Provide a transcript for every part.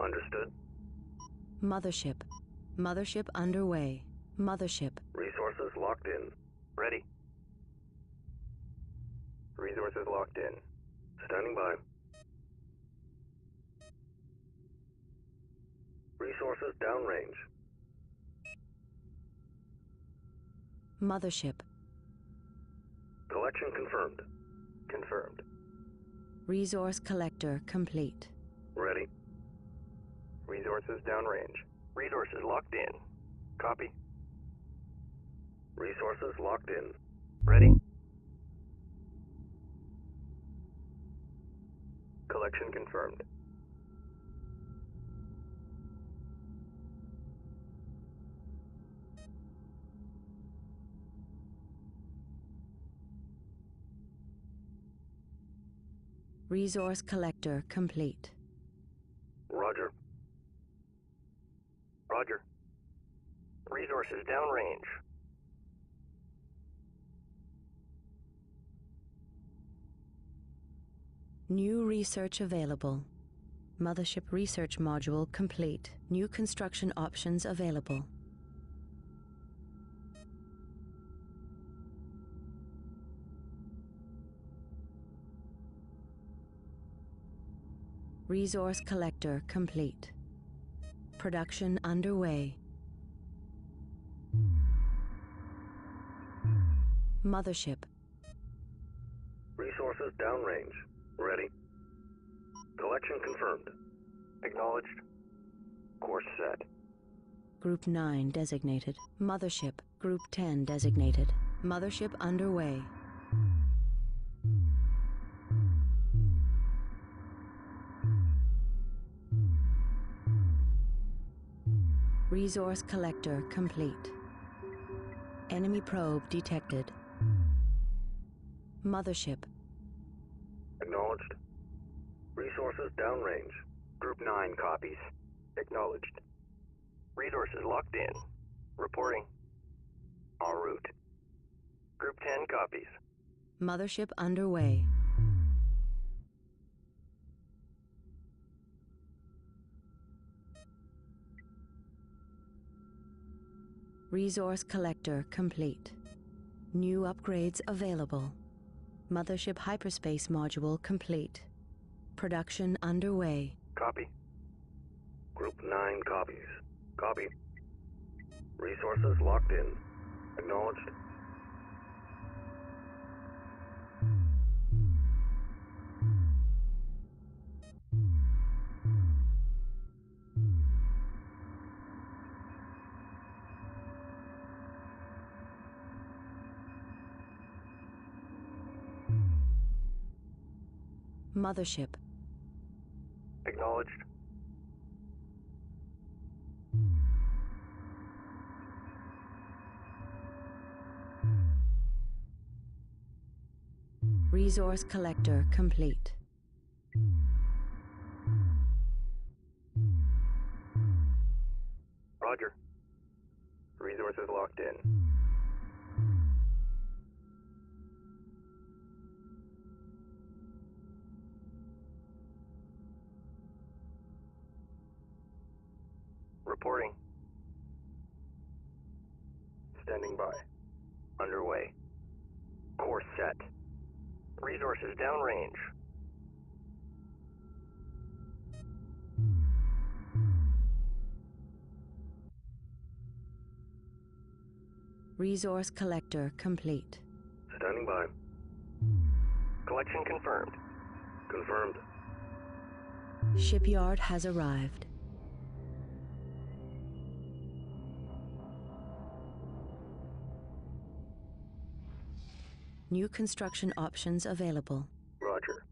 Understood. Mothership. Mothership underway. Mothership. Resources locked in. Ready. Resources locked in. Standing by. Resources downrange. Mothership. Collection confirmed. Confirmed. Resource collector complete. Ready. Resources downrange. Resources locked in. Copy. Resources locked in. Ready. Collection confirmed. Resource collector complete. Roger. Roger. Resources downrange. New research available. Mothership research module complete. New construction options available. Resource collector complete. Production underway. Mothership. Resources downrange. Ready. Collection confirmed. Acknowledged. Course set. Group 9 designated. Mothership. Group 10 designated. Mothership underway. Resource collector complete. Enemy probe detected. Mothership. Acknowledged. Resources downrange. Group 9 copies. Acknowledged. Resources locked in. Reporting. En route. Group 10 copies. Mothership underway. Resource collector complete. New upgrades available. Mothership hyperspace module complete. Production underway. Copy. Group 9 copies. Copy. Resources locked in. Acknowledged. Mothership. Acknowledged. Resource collector complete. Roger. Resources locked in. Reporting. Standing by. Underway. Course set. Resources downrange. Resource collector complete. Standing by. Collection confirmed. Confirmed. Shipyard has arrived. New construction options available. Roger.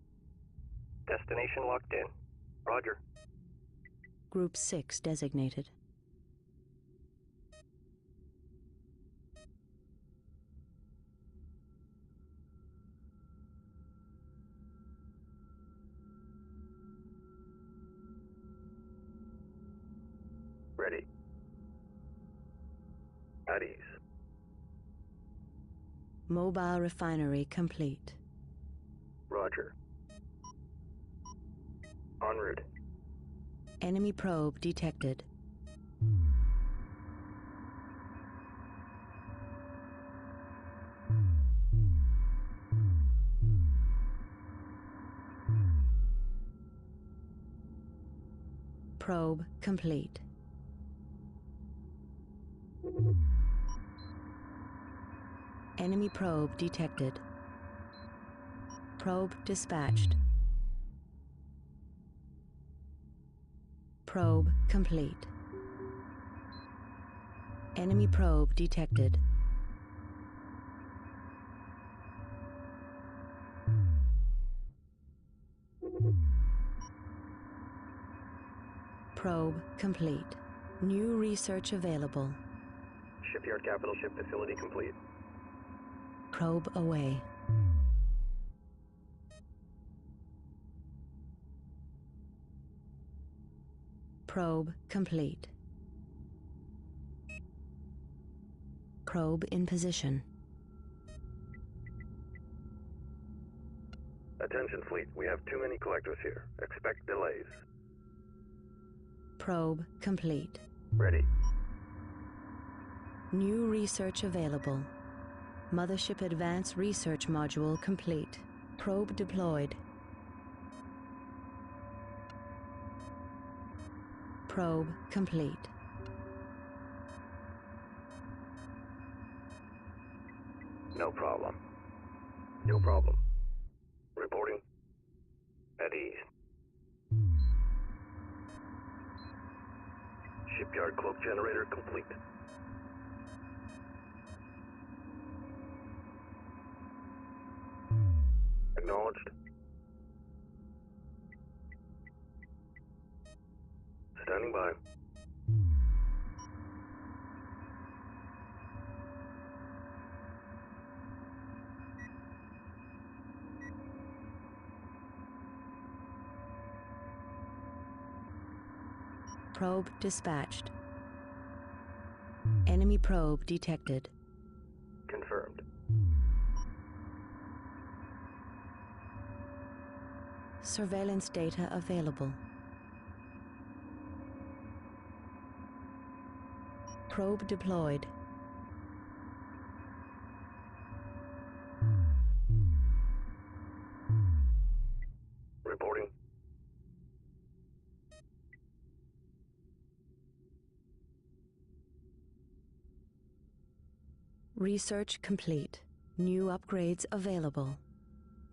Destination locked in. Roger. Group 6 designated. Ready. At ease. Mobile refinery complete. Roger. En route. Enemy probe detected. Probe complete. Enemy probe detected. Probe dispatched. Probe complete. Enemy probe detected. Probe complete. New research available. Shipyard capital ship facility complete. Probe away. Probe complete. Probe in position. Attention fleet, we have too many collectors here. Expect delays. Probe complete. Ready. New research available. Mothership Advanced Research Module complete. Probe deployed. Probe complete. No problem. No problem. Reporting. At ease. Shipyard cloak generator complete. Acknowledged. Standing by. Probe dispatched. Enemy probe detected. Confirmed. Surveillance data available. Probe deployed. Reporting. Research complete. New upgrades available.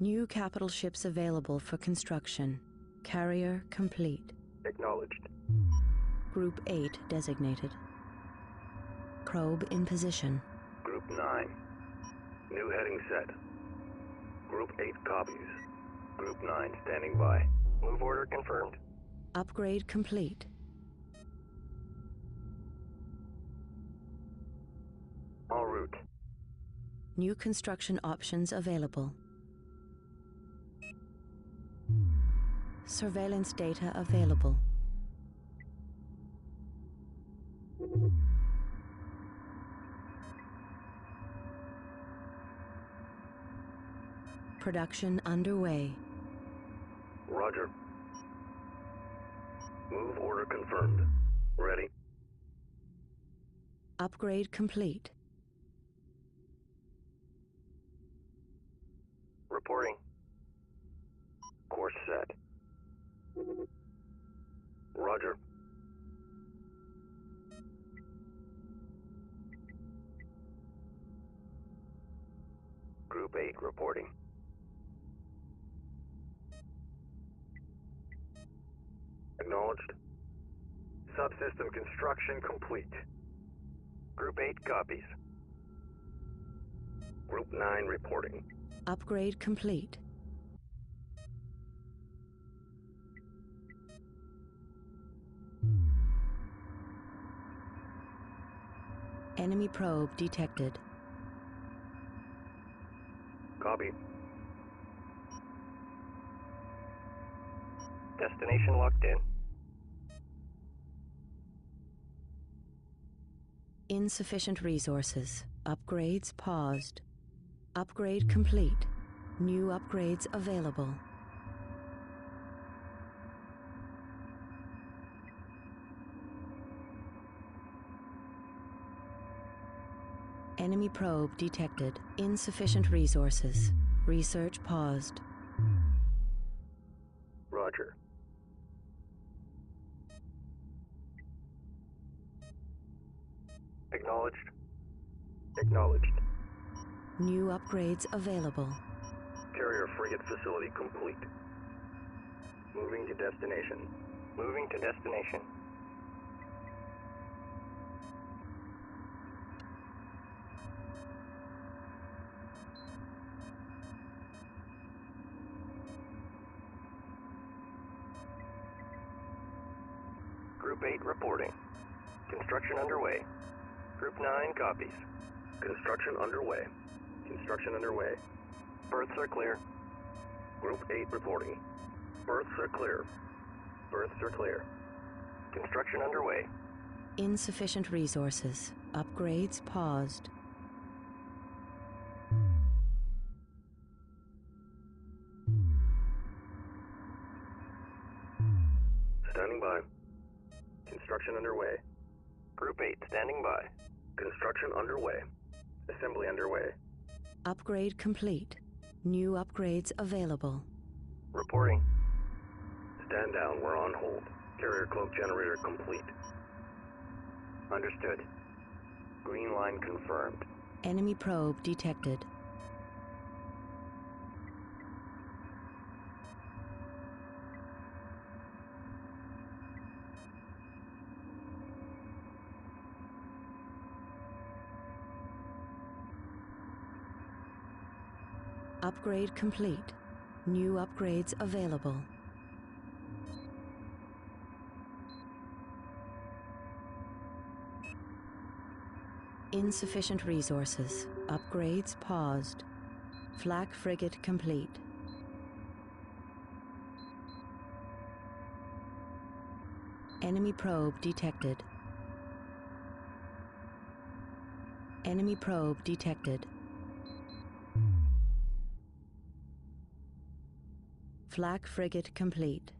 New capital ships available for construction. Carrier complete. Acknowledged. Group 8 designated. Probe in position. Group 9. New heading set. Group 8 copies. Group 9 standing by. Move order confirmed. Upgrade complete. En route. New construction options available. Surveillance data available. Production underway. Roger. Move order confirmed. Ready. Upgrade complete. Reporting. Course set. Roger. Group 8 reporting. Acknowledged. Subsystem construction complete. Group 8 copies. Group 9 reporting. Upgrade complete. Enemy probe detected. Copy. Destination locked in. Insufficient resources. Upgrades paused. Upgrade complete. New upgrades available. Enemy probe detected. Insufficient resources. Research paused. Roger. Acknowledged. Acknowledged. New upgrades available. Carrier frigate facility complete. Moving to destination. Moving to destination. Group 8 reporting. Construction underway. Group 9 copies. Construction underway. Construction underway. Berths are clear. Group 8 reporting. Berths are clear. Berths are clear. Construction underway. Insufficient resources. Upgrades paused. Standing by. Construction underway. Group 8 standing by. Construction underway. Assembly underway. Upgrade complete. New upgrades available. Reporting. Stand down, we're on hold. Carrier cloak generator complete. Understood. Green line confirmed. Enemy probe detected. Upgrade complete. New upgrades available. Insufficient resources. Upgrades paused. Flak frigate complete. Enemy probe detected. Enemy probe detected. Flak frigate complete.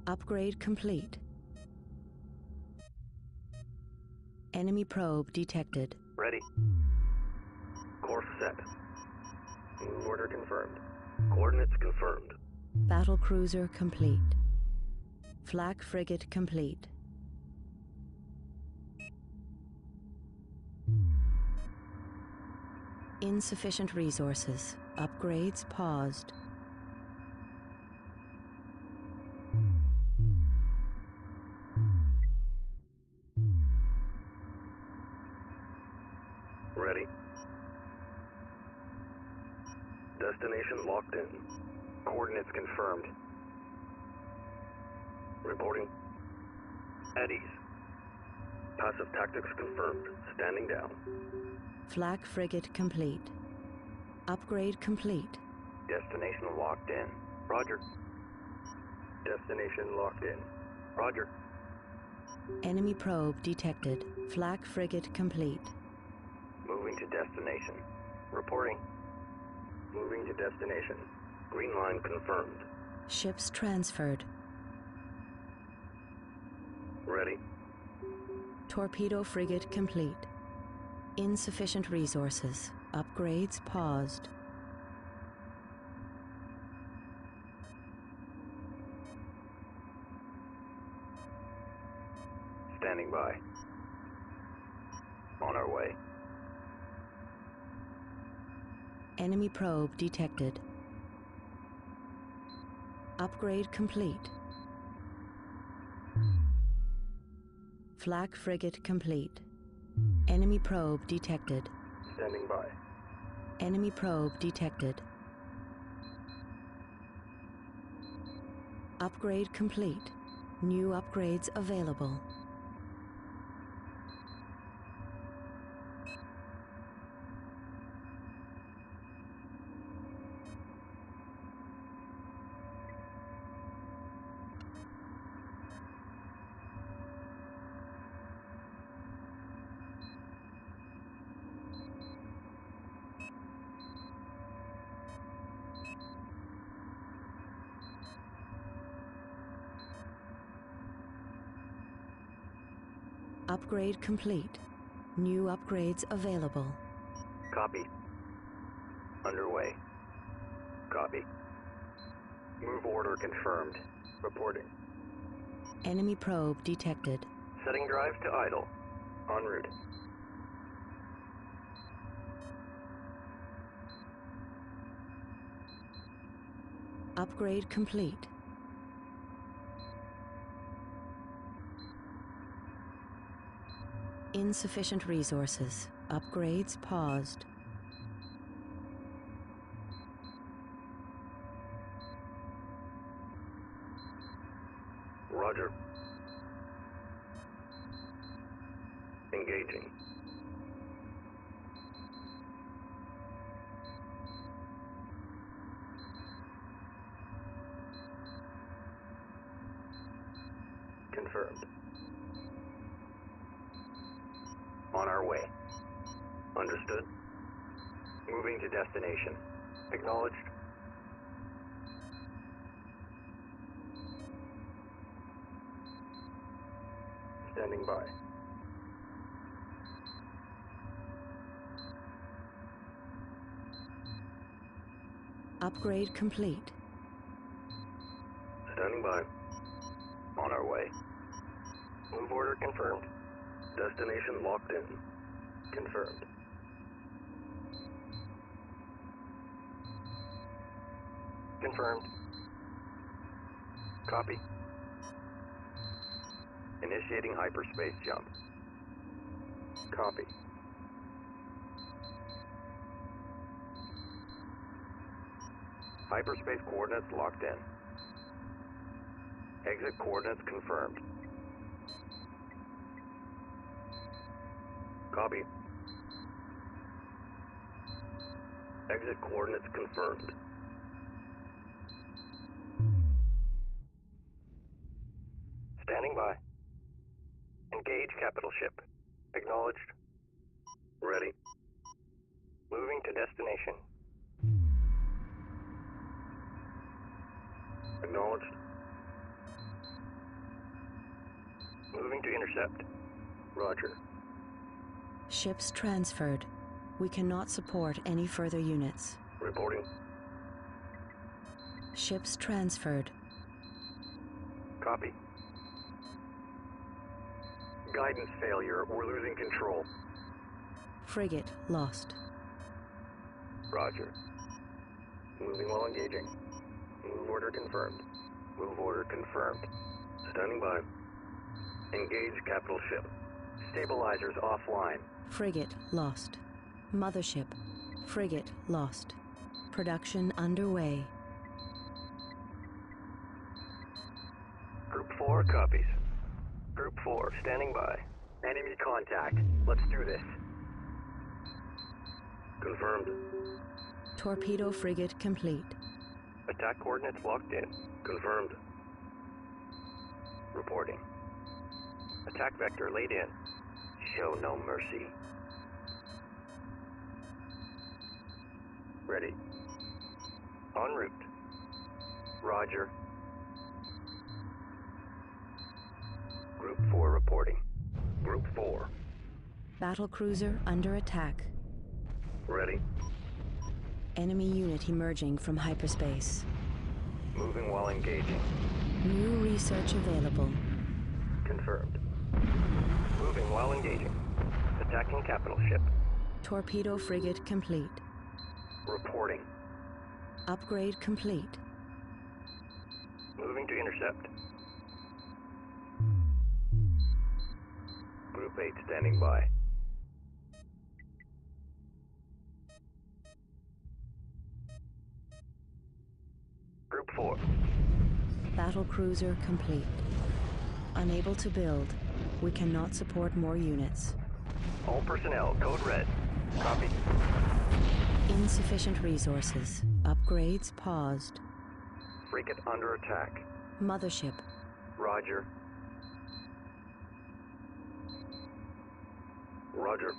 Upgrade complete. Enemy probe detected. Ready. Course set. Move order confirmed. Coordinates confirmed. Battle cruiser complete. Flak frigate complete. Insufficient resources. Upgrades paused. Ready. Destination locked in. Coordinates confirmed. Reporting. At ease. Passive tactics confirmed. Standing down. Flak frigate complete. Upgrade complete. Destination locked in. Roger. Destination locked in. Roger. Enemy probe detected. Flak frigate complete. Moving to destination. Reporting. Moving to destination. Green line confirmed. Ships transferred. Ready. Torpedo frigate complete. Insufficient resources. Upgrades paused. Standing by. On our way. Enemy probe detected. Upgrade complete. Flak frigate complete. Enemy probe detected. Standing by. Enemy probe detected. Upgrade complete. New upgrades available. Upgrade complete. New upgrades available. Copy. Underway. Copy. Move order confirmed. Reporting. Enemy probe detected. Setting drives to idle. En route. Upgrade complete. Insufficient resources. Upgrades paused. Roger. Engaging. Confirmed. On our way. Understood. Moving to destination. Acknowledged. Standing by. Upgrade complete. Standing by. On our way. Move order confirmed. Destination locked in. Confirmed. Confirmed. Copy. Initiating hyperspace jump. Copy. Hyperspace coordinates locked in. Exit coordinates confirmed. Copy. Exit coordinates confirmed. Standing by. Engage capital ship. Acknowledged. Ready. Moving to destination. Acknowledged. Moving to intercept. Roger. Ships transferred. We cannot support any further units. Reporting. Ships transferred. Copy. Guidance failure. We're losing control. Frigate lost. Roger. Moving while engaging. Move order confirmed. Move order confirmed. Standing by. Engage capital ship. Stabilizers offline. Frigate lost. Mothership. Frigate lost. Production underway. Group 4 copies. Group 4 standing by. Enemy contact. Let's do this. Confirmed. Torpedo frigate complete. Attack coordinates locked in. Confirmed. Reporting. Attack vector laid in. Show no mercy. Ready. En route. Roger. Group 4 reporting. Group 4. Battlecruiser under attack. Ready. Enemy unit emerging from hyperspace. Moving while engaging. New research available. Confirmed. Moving while engaging. Attacking capital ship. Torpedo frigate complete. Reporting. Upgrade complete. Moving to intercept. Group 8 standing by. Group 4. Battlecruiser complete. Unable to build. We cannot support more units. All personnel, code red. Copy. Insufficient resources. Upgrades paused. Frigate under attack. Mothership. Roger. Roger.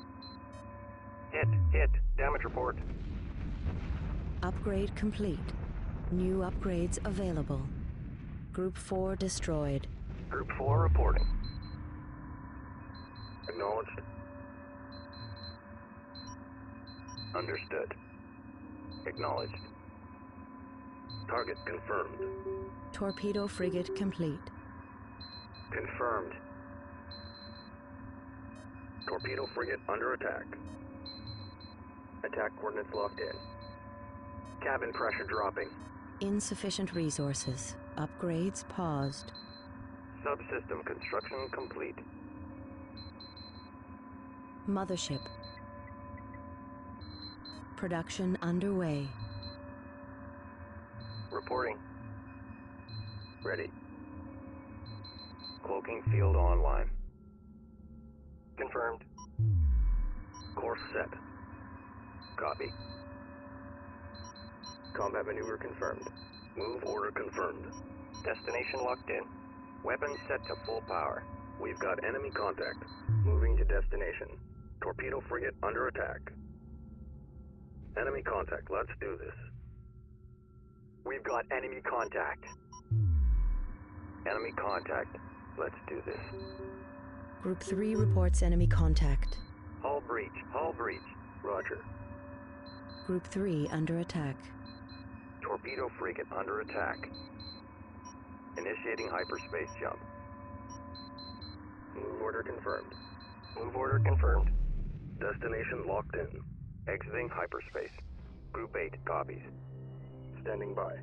Hit. Damage report. Upgrade complete. New upgrades available. Group 4 destroyed. Group 4 reporting. Acknowledged. Understood. Acknowledged. Target confirmed. Torpedo frigate complete. Confirmed. Torpedo frigate under attack. Attack coordinates locked in. Cabin pressure dropping. Insufficient resources. Upgrades paused. Subsystem construction complete. Mothership. Production underway. Reporting. Ready. Cloaking field online. Confirmed. Course set. Copy. Combat maneuver confirmed. Move order confirmed. Destination locked in. Weapons set to full power. We've got enemy contact. Moving to destination. Torpedo frigate under attack. Enemy contact. Let's do this. We've got enemy contact. Enemy contact. Let's do this. Group 3 reports enemy contact. Hull breach. Hull breach. Roger. Group 3 under attack. Torpedo frigate under attack. Initiating hyperspace jump. Move order confirmed. Move order confirmed. Destination locked in. Exiting hyperspace. Group 8 copies. Standing by.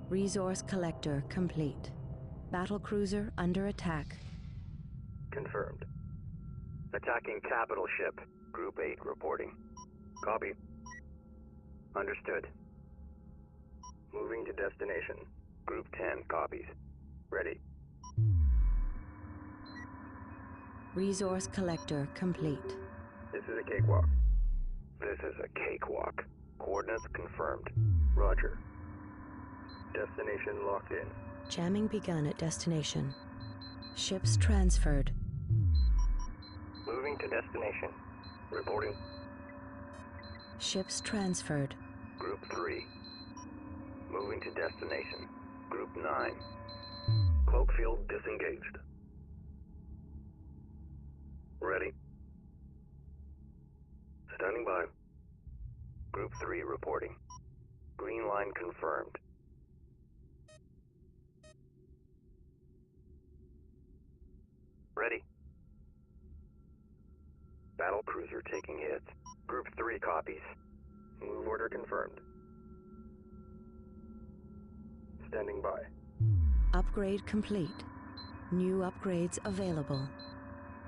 Resource collector complete. Battlecruiser under attack. Confirmed. Attacking capital ship. Group 8 reporting. Copy. Understood. Moving to destination. Group 10 copies. Ready. Resource collector complete. This is a cakewalk. This is a cakewalk. Coordinates confirmed. Roger. Destination locked in. Jamming begun at destination. Ships transferred. Moving to destination. Reporting. Ships transferred. Group 3. Moving to destination. Group 9. Cloak field disengaged. Ready. Standing by. Group 3 reporting. Green line confirmed. Ready. Battle cruiser taking hits. Group 3 copies. Move order confirmed. Standing by. Upgrade complete. New upgrades available.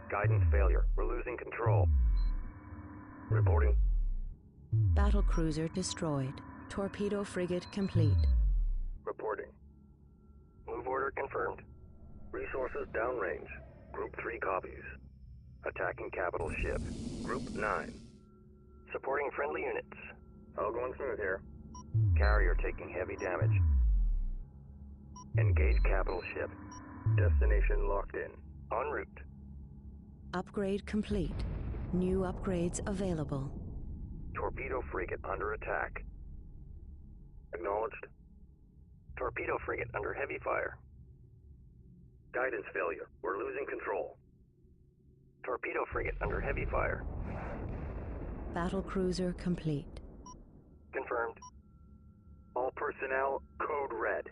Guidance failure. We're losing control. Reporting. Battlecruiser destroyed. Torpedo frigate complete. Reporting. Move order confirmed. Resources downrange. Group 3 copies. Attacking capital ship. Group 9. Supporting friendly units. All going smooth here. Carrier taking heavy damage. Engage capital ship. Destination locked in. En route. Upgrade complete. New upgrades available. Torpedo frigate under attack. Acknowledged. Torpedo frigate under heavy fire. Guidance failure. We're losing control. Torpedo frigate under heavy fire. Battlecruiser complete. Confirmed. All personnel, code red.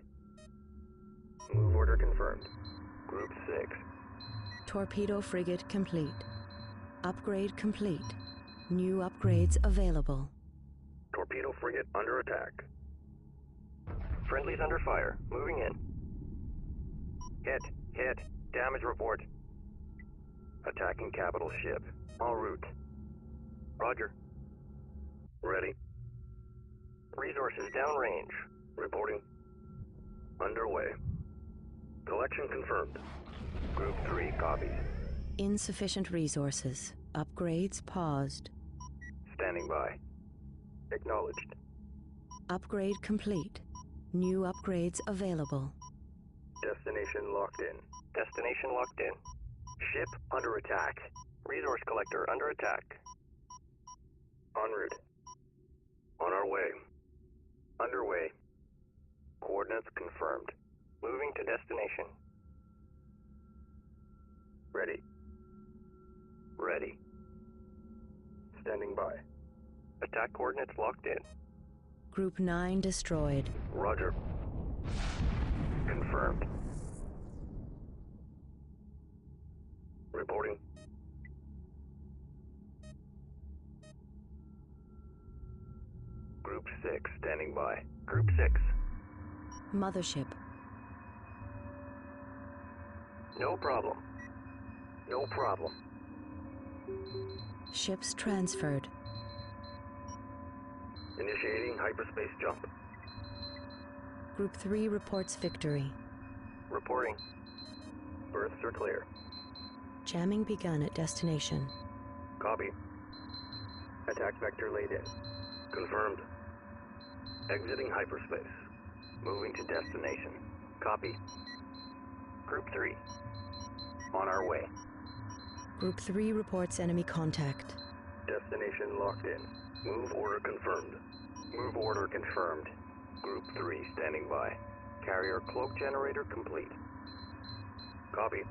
Move order confirmed. Group 6. Torpedo frigate complete. Upgrade complete. New upgrades available. Torpedo frigate under attack. Friendlies under fire. Moving in. Hit. Hit. Damage report. Attacking capital ship. En route. Roger. Ready. Resources downrange. Reporting. Underway. Collection confirmed. Group 3 copies. Insufficient resources. Upgrades paused. Standing by. Acknowledged. Upgrade complete. New upgrades available. Destination locked in. Destination locked in. Ship under attack. Resource collector under attack. En route. On our way. Underway. Coordinates confirmed. Moving to destination. Ready. Ready. Standing by. Attack coordinates locked in. Group 9 destroyed. Roger. Confirmed. Reporting. Group 6 standing by. Group 6. Mothership. No problem. No problem. Ships transferred. Initiating hyperspace jump. Group 3 reports victory. Reporting. Berths are clear. Jamming begun at destination. Copy. Attack vector laid in. Confirmed. Exiting hyperspace. Moving to destination. Copy. Group 3. On our way. Group 3 reports enemy contact. Destination locked in. Move order confirmed. Move order confirmed. Group 3 standing by. Carrier cloak generator complete. Copy.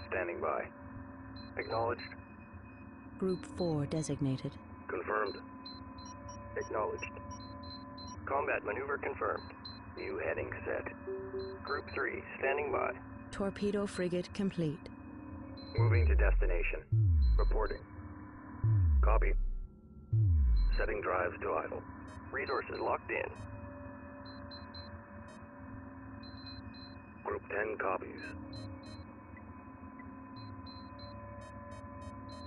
Standing by. Acknowledged. Group 4 designated. Confirmed. Acknowledged. Combat maneuver confirmed. New heading set. Group 3 standing by. Torpedo frigate complete. Moving to destination. Reporting. Copy. Setting drives to idle. Resources locked in. Group 10 copies.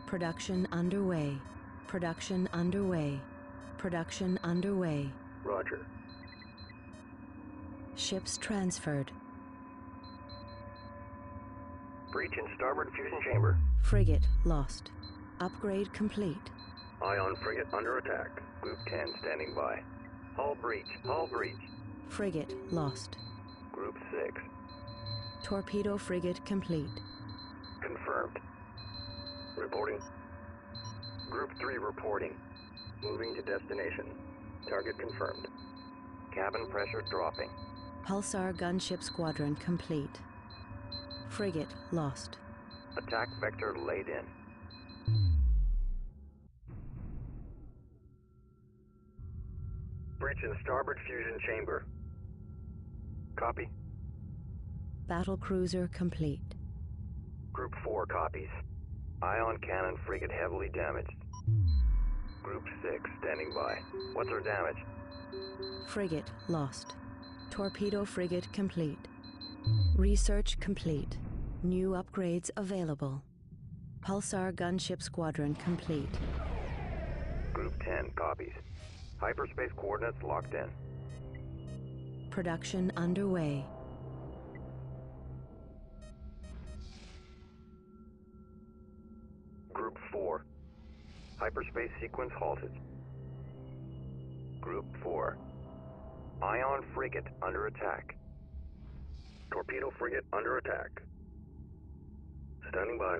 Production underway. Production underway. Production underway. Roger. Ships transferred. Breach in starboard fusion chamber. Frigate lost. Upgrade complete. Ion frigate under attack. Group 10 standing by. Hull breach. Hull breach. Frigate lost. Group 6. Torpedo frigate complete. Confirmed. Reporting. Group 3 reporting. Moving to destination. Target confirmed. Cabin pressure dropping. Pulsar gunship squadron complete. Frigate lost. Attack vector laid in. Breach in starboard fusion chamber. Copy. Battle cruiser complete. Group 4 copies. Ion cannon frigate heavily damaged. Group 6 standing by. What's our damage? Frigate lost. Torpedo frigate complete. Research complete. New upgrades available. Pulsar gunship squadron complete. Group 10 copies. Hyperspace coordinates locked in. Production underway. Group 4. Hyperspace sequence halted. Group 4. Ion frigate under attack. Torpedo frigate under attack. Standing by.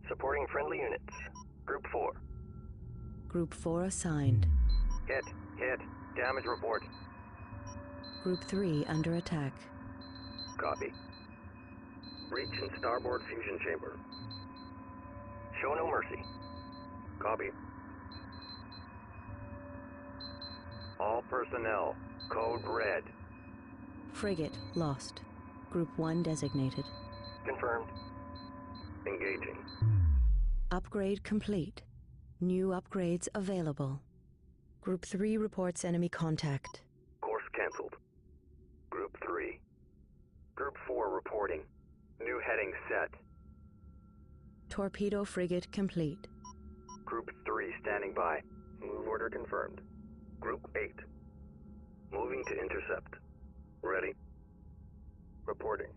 Supporting friendly units. Group 4. Group 4 assigned. Hit. Hit. Damage report. Group 3 under attack. Copy. Breach in starboard fusion chamber. Show no mercy. Copy. All personnel. Code red. Frigate lost. Group 1 designated. Confirmed. Engaging. Upgrade complete. New upgrades available. Group 3 reports enemy contact. Course cancelled. Group 3. Group 4 reporting. New heading set. Torpedo frigate complete. Group 3 standing by. Move order confirmed. Group 8. Moving to intercept. Ready. Reporting.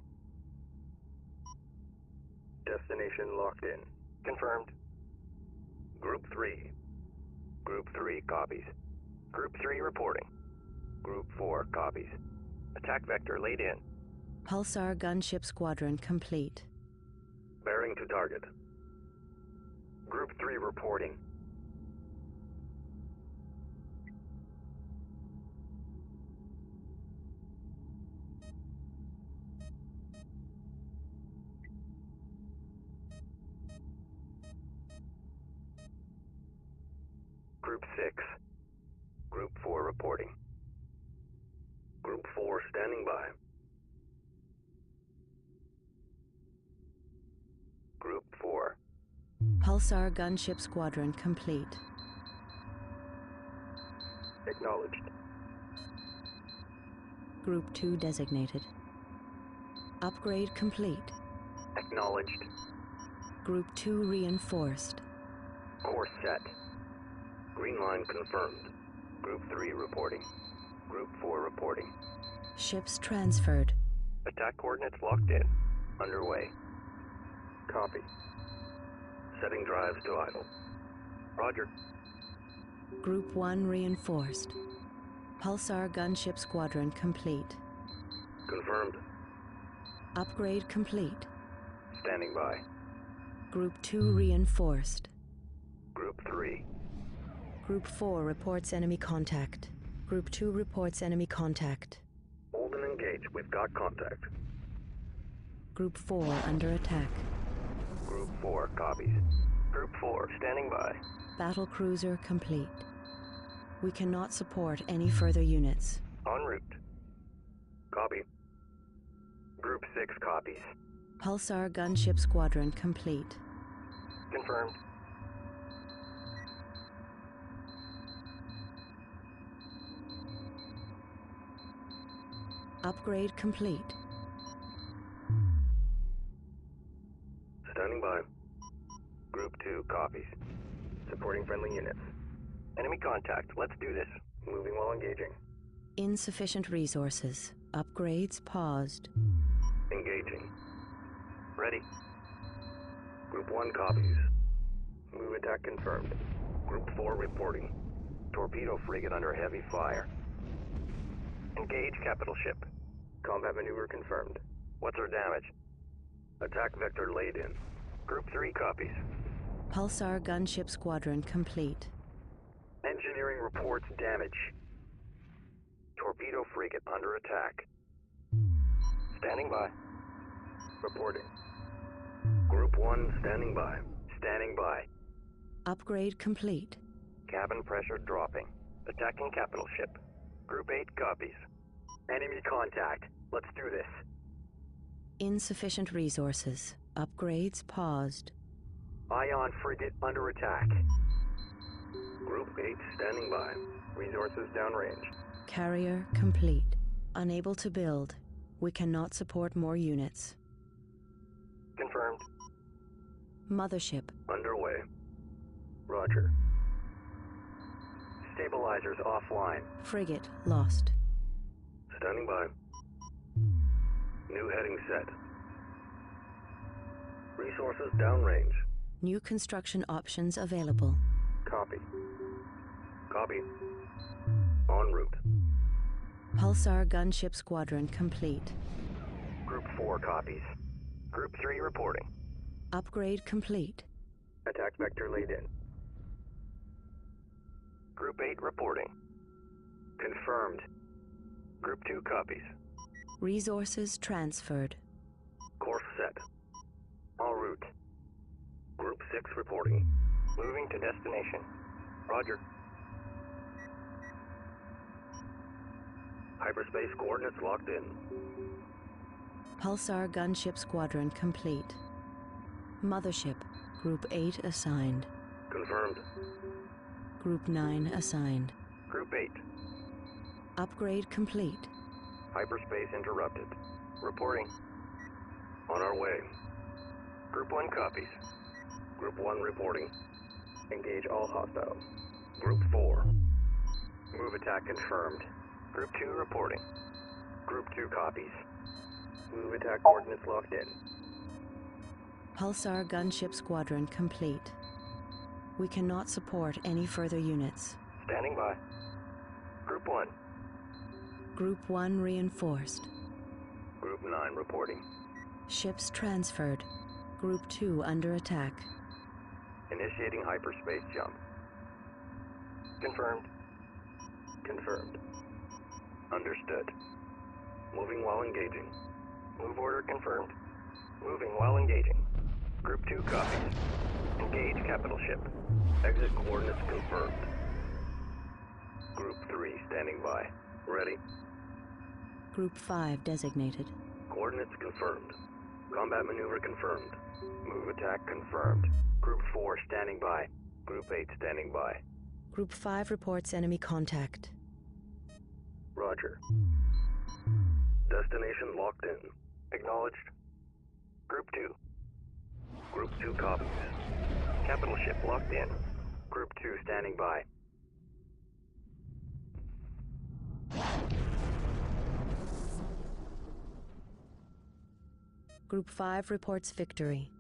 Destination locked in. Confirmed. Group 3. Group 3 copies. Group 3 reporting. Group 4 copies. Attack vector laid in. Pulsar gunship squadron complete. Bearing to target. Group 3 reporting. reporting. Group 4 standing by. Group 4. Pulsar gunship squadron complete. Acknowledged. Group 2 designated. Upgrade complete. Acknowledged. Group 2 reinforced. Course set. Green line confirmed. Group 3 reporting. Group 4 reporting. Ships transferred. Attack coordinates locked in. Underway. Copy. Setting drives to idle. Roger. Group 1 reinforced. Pulsar gunship squadron complete. Confirmed. Upgrade complete. Standing by. Group 2 reinforced. Group 3. Group 4 reports enemy contact. Group 2 reports enemy contact. Hold and engage. We've got contact. Group 4 under attack. Group 4 copies. Group 4 standing by. Battle cruiser complete. We cannot support any further units. En route. Copy. Group 6 copies. Pulsar gunship squadron complete. Confirmed. Upgrade complete. Standing by. Group 2 copies. Supporting friendly units. Enemy contact. Let's do this. Moving while engaging. Insufficient resources. Upgrades paused. Engaging. Ready. Group 1 copies. Move attack confirmed. Group 4 reporting. Torpedo frigate under heavy fire. Engage capital ship. Combat maneuver confirmed. What's our damage? Attack vector laid in. Group 3 copies. Pulsar gunship squadron complete. Engineering reports damage. Torpedo frigate under attack. Standing by. Reporting. Group 1 standing by. Standing by. Upgrade complete. Cabin pressure dropping. Attacking capital ship. Group 8 copies. Enemy contact. Let's do this. Insufficient resources. Upgrades paused. Ion frigate under attack. Group 8 standing by. Resources downrange. Carrier complete. Unable to build. We cannot support more units. Confirmed. Mothership. Underway. Roger. Stabilizers offline. Frigate lost. Standing by. New heading set. Resources downrange. New construction options available. Copy. Copy. En route. Pulsar gunship squadron complete. Group 4 copies. Group 3 reporting. Upgrade complete. Attack vector laid in. Group 8 reporting. Confirmed. Group 2 copies. Resources transferred. Course set. En route. Group 6 reporting. Moving to destination. Roger. Hyperspace coordinates locked in. Pulsar gunship squadron complete. Mothership. Group 8 assigned. Confirmed. Group 9 assigned. Group 8. Upgrade complete. Hyperspace interrupted. Reporting. On our way. Group 1 copies. Group 1 reporting. Engage all hostiles. Group 4. Move attack confirmed. Group 2 reporting. Group 2 copies. Move attack coordinates locked in. Pulsar gunship squadron complete. We cannot support any further units. Standing by. Group 1. Group 1 reinforced. Group 9 reporting. Ships transferred. Group 2 under attack. Initiating hyperspace jump. Confirmed. Confirmed. Understood. Moving while engaging. Move order confirmed. Moving while engaging. Group 2 copies. Engage capital ship. Exit coordinates confirmed. Group 3 standing by. Ready. Group 5 designated. Coordinates confirmed. Combat maneuver confirmed. Move attack confirmed. Group 4 standing by. Group 8 standing by. Group 5 reports enemy contact. Roger. Destination locked in. Acknowledged. Group 2. Group 2 copies. Capital ship locked in. Group 2 standing by. Group 5 reports victory.